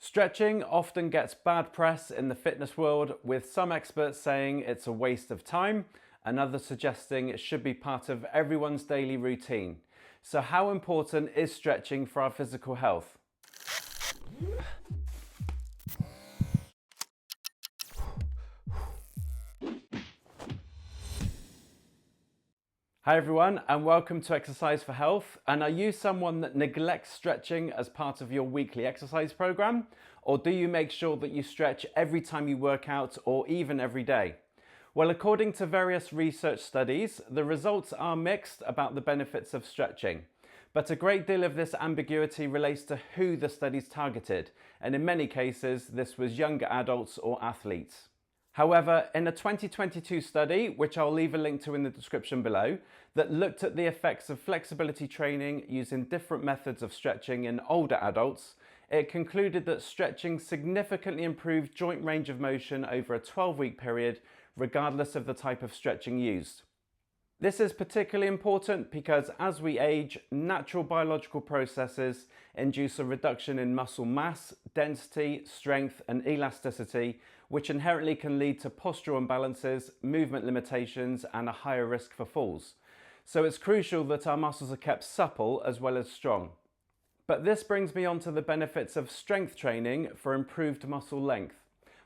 Stretching often gets bad press in the fitness world, with some experts saying it's a waste of time and others suggesting it should be part of everyone's daily routine. So how important is stretching for our physical health? Hi everyone, and welcome to Exercise for Health. And are you someone that neglects stretching as part of your weekly exercise program? Or do you make sure that you stretch every time you work out or even every day? Well, according to various research studies, the results are mixed about the benefits of stretching. But a great deal of this ambiguity relates to who the studies targeted, and in many cases this was younger adults or athletes. However, in a 2022 study, which I'll leave a link to in the description below, that looked at the effects of flexibility training using different methods of stretching in older adults, it concluded that stretching significantly improved joint range of motion over a 12-week period, regardless of the type of stretching used. This is particularly important because as we age, natural biological processes induce a reduction in muscle mass, density, strength, and elasticity, which inherently can lead to postural imbalances, movement limitations, and a higher risk for falls. So it's crucial that our muscles are kept supple as well as strong. But this brings me on to the benefits of strength training for improved muscle length.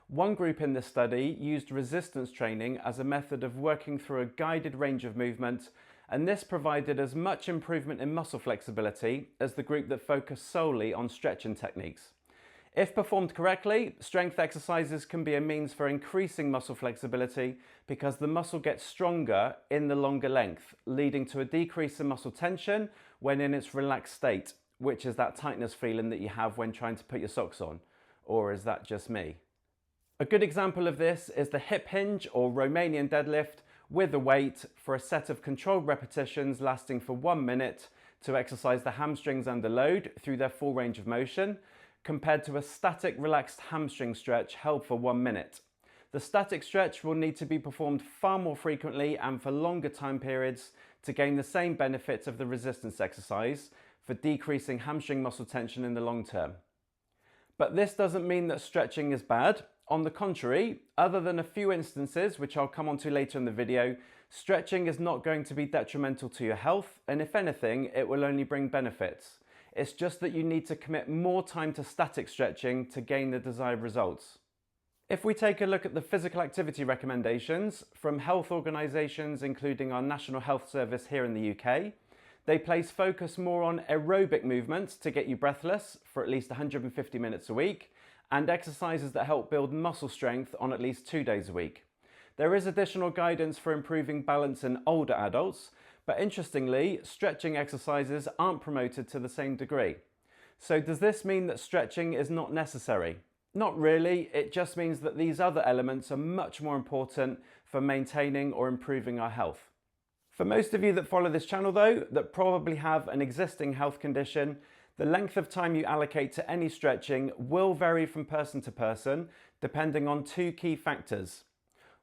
One group in this study used resistance training as a method of working through a guided range of movement, and this provided as much improvement in muscle flexibility as the group that focused solely on stretching techniques. If performed correctly, strength exercises can be a means for increasing muscle flexibility because the muscle gets stronger in the longer length, leading to a decrease in muscle tension when in its relaxed state, which is that tightness feeling that you have when trying to put your socks on. Or is that just me? A good example of this is the hip hinge or Romanian deadlift with a weight for a set of controlled repetitions lasting for 1 minute to exercise the hamstrings under load through their full range of motion, compared to a static relaxed hamstring stretch held for 1 minute. The static stretch will need to be performed far more frequently and for longer time periods to gain the same benefits of the resistance exercise for decreasing hamstring muscle tension in the long term. But this doesn't mean that stretching is bad. On the contrary, other than a few instances, which I'll come on to later in the video, stretching is not going to be detrimental to your health, and if anything, it will only bring benefits. It's just that you need to commit more time to static stretching to gain the desired results. If we take a look at the physical activity recommendations from health organisations, including our National Health Service here in the UK, they place focus more on aerobic movements to get you breathless for at least 150 minutes a week, and exercises that help build muscle strength on at least 2 days a week. There is additional guidance for improving balance in older adults, but interestingly, stretching exercises aren't promoted to the same degree. So does this mean that stretching is not necessary? Not really, it just means that these other elements are much more important for maintaining or improving our health. For most of you that follow this channel though, that probably have an existing health condition, the length of time you allocate to any stretching will vary from person to person, depending on 2 key factors.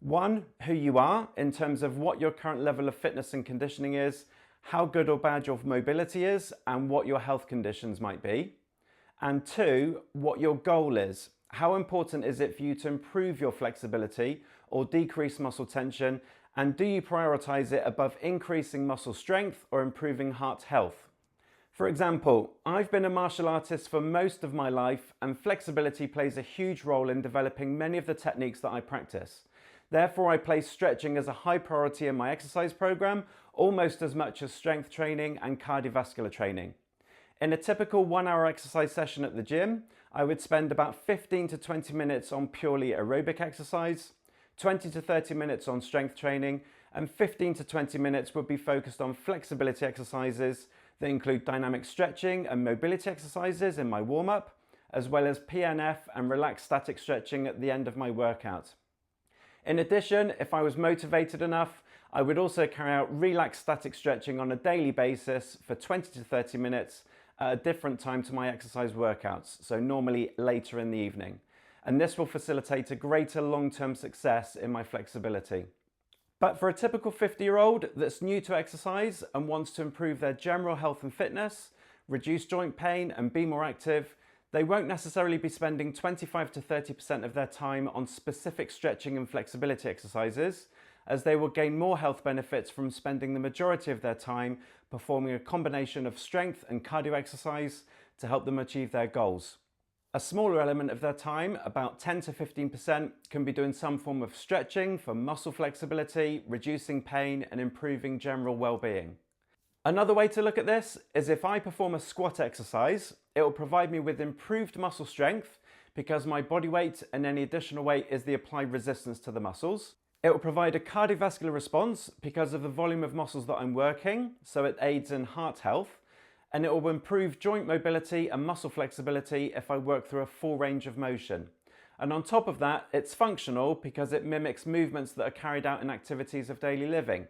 One, who you are in terms of what your current level of fitness and conditioning is, how good or bad your mobility is, and what your health conditions might be. And 2, what your goal is. How important is it for you to improve your flexibility or decrease muscle tension, and do you prioritize it above increasing muscle strength or improving heart health? For example, I've been a martial artist for most of my life, and flexibility plays a huge role in developing many of the techniques that I practice. Therefore, I place stretching as a high priority in my exercise program, almost as much as strength training and cardiovascular training. In a typical 1-hour exercise session at the gym, I would spend about 15 to 20 minutes on purely aerobic exercise, 20 to 30 minutes on strength training, and 15 to 20 minutes would be focused on flexibility exercises that include dynamic stretching and mobility exercises in my warm-up, as well as PNF and relaxed static stretching at the end of my workout. In addition, if I was motivated enough, I would also carry out relaxed static stretching on a daily basis for 20 to 30 minutes at a different time to my exercise workouts, so normally later in the evening. And this will facilitate a greater long-term success in my flexibility. But for a typical 50-year-old that's new to exercise and wants to improve their general health and fitness, reduce joint pain and be more active, They won't necessarily be spending 25 to 30% of their time on specific stretching and flexibility exercises, as they will gain more health benefits from spending the majority of their time performing a combination of strength and cardio exercise to help them achieve their goals. A smaller element of their time, about 10 to 15%, can be doing some form of stretching for muscle flexibility, reducing pain, and improving general well-being. Another way to look at this is if I perform a squat exercise, it will provide me with improved muscle strength because my body weight and any additional weight is the applied resistance to the muscles. It will provide a cardiovascular response because of the volume of muscles that I'm working, so it aids in heart health. And it will improve joint mobility and muscle flexibility if I work through a full range of motion. And on top of that, it's functional because it mimics movements that are carried out in activities of daily living.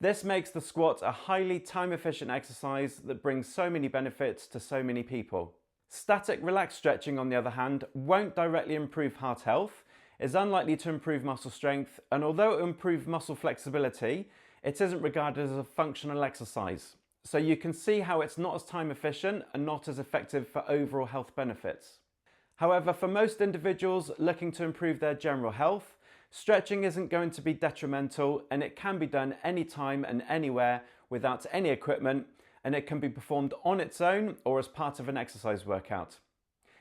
This makes the squat a highly time-efficient exercise that brings so many benefits to so many people. Static relaxed stretching, on the other hand, won't directly improve heart health, is unlikely to improve muscle strength, and although it will improve muscle flexibility, it isn't regarded as a functional exercise. So you can see how it's not as time efficient and not as effective for overall health benefits. However, for most individuals looking to improve their general health, stretching isn't going to be detrimental, and it can be done anytime and anywhere without any equipment, and it can be performed on its own or as part of an exercise workout.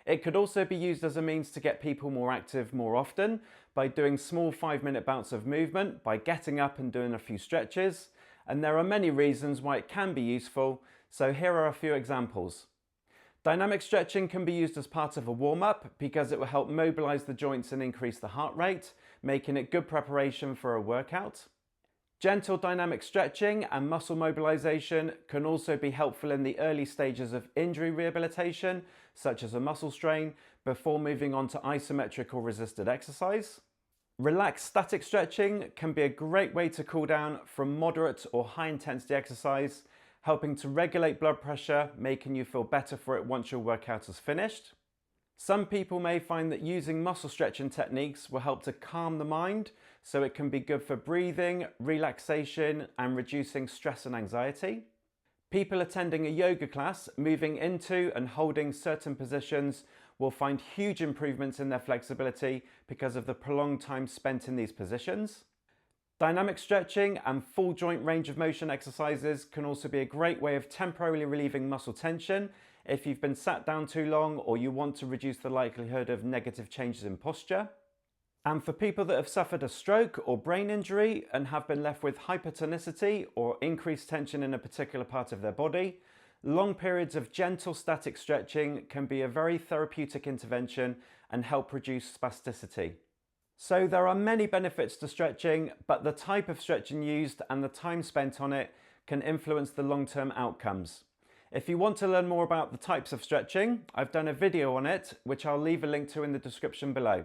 It could also be used as a means to get people more active more often by doing small 5-minute bouts of movement, by getting up and doing a few stretches. And there are many reasons why it can be useful, so here are a few examples. Dynamic stretching can be used as part of a warm-up because it will help mobilize the joints and increase the heart rate, making it good preparation for a workout. Gentle dynamic stretching and muscle mobilization can also be helpful in the early stages of injury rehabilitation, such as a muscle strain, before moving on to isometric or resisted exercise. Relaxed static stretching can be a great way to cool down from moderate or high intensity exercise, helping to regulate blood pressure, making you feel better for it once your workout is finished. Some people may find that using muscle stretching techniques will help to calm the mind, so it can be good for breathing, relaxation, and reducing stress and anxiety. People attending a yoga class, moving into and holding certain positions, will find huge improvements in their flexibility because of the prolonged time spent in these positions. Dynamic stretching and full joint range of motion exercises can also be a great way of temporarily relieving muscle tension if you've been sat down too long or you want to reduce the likelihood of negative changes in posture. And for people that have suffered a stroke or brain injury and have been left with hypertonicity or increased tension in a particular part of their body, long periods of gentle static stretching can be a very therapeutic intervention and help reduce spasticity. So there are many benefits to stretching, but the type of stretching used and the time spent on it can influence the long-term outcomes. If you want to learn more about the types of stretching, I've done a video on it, which I'll leave a link to in the description below.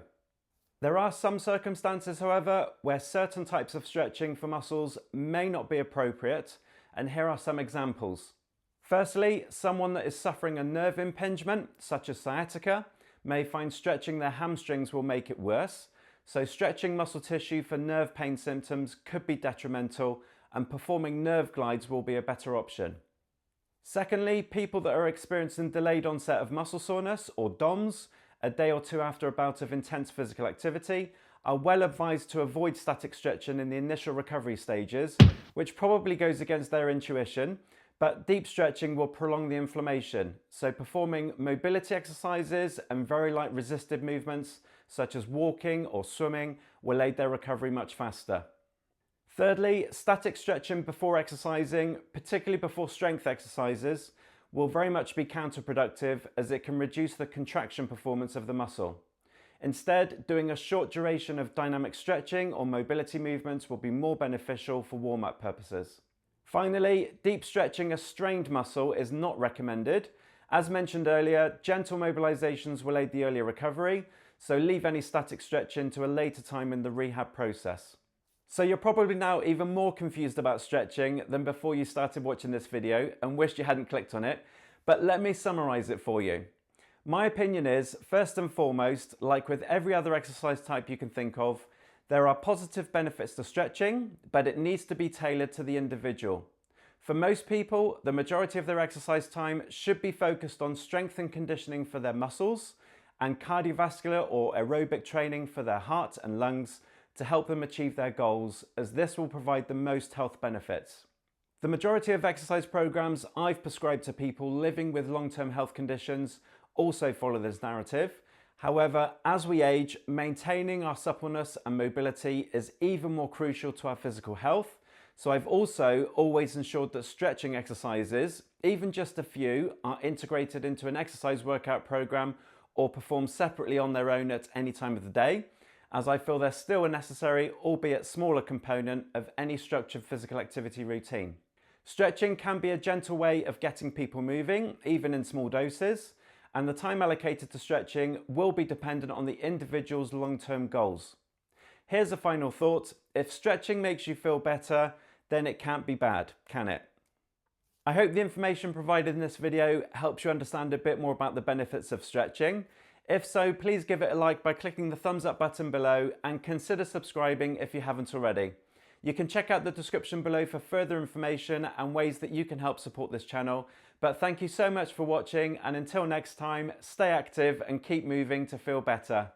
There are some circumstances, however, where certain types of stretching for muscles may not be appropriate, and here are some examples. Firstly, someone that is suffering a nerve impingement, such as sciatica, may find stretching their hamstrings will make it worse, so stretching muscle tissue for nerve pain symptoms could be detrimental, and performing nerve glides will be a better option. Secondly, people that are experiencing delayed onset of muscle soreness, or DOMS, a day or two after a bout of intense physical activity, are well advised to avoid static stretching in the initial recovery stages, which probably goes against their intuition, but deep stretching will prolong the inflammation, so performing mobility exercises and very light resisted movements, such as walking or swimming, will aid their recovery much faster. Thirdly, static stretching before exercising, particularly before strength exercises, will very much be counterproductive as it can reduce the contraction performance of the muscle. Instead, doing a short duration of dynamic stretching or mobility movements will be more beneficial for warm-up purposes. Finally, deep stretching a strained muscle is not recommended. As mentioned earlier, gentle mobilizations will aid the earlier recovery, so leave any static stretching to a later time in the rehab process. So you're probably now even more confused about stretching than before you started watching this video and wished you hadn't clicked on it, but let me summarize it for you. My opinion is, first and foremost, like with every other exercise type you can think of, there are positive benefits to stretching, but it needs to be tailored to the individual. For most people, the majority of their exercise time should be focused on strength and conditioning for their muscles and cardiovascular or aerobic training for their heart and lungs to help them achieve their goals, as this will provide the most health benefits. The majority of exercise programs I've prescribed to people living with long-term health conditions also follow this narrative. However, as we age, maintaining our suppleness and mobility is even more crucial to our physical health. So I've also always ensured that stretching exercises, even just a few, are integrated into an exercise workout program or performed separately on their own at any time of the day, as I feel they're still a necessary, albeit smaller component of any structured physical activity routine. Stretching can be a gentle way of getting people moving, even in small doses, and the time allocated to stretching will be dependent on the individual's long-term goals. Here's a final thought: if stretching makes you feel better, then it can't be bad, can it? I hope the information provided in this video helps you understand a bit more about the benefits of stretching. If so, please give it a like by clicking the thumbs up button below and consider subscribing if you haven't already. You can check out the description below for further information and ways that you can help support this channel. But thank you so much for watching, and until next time, stay active and keep moving to feel better.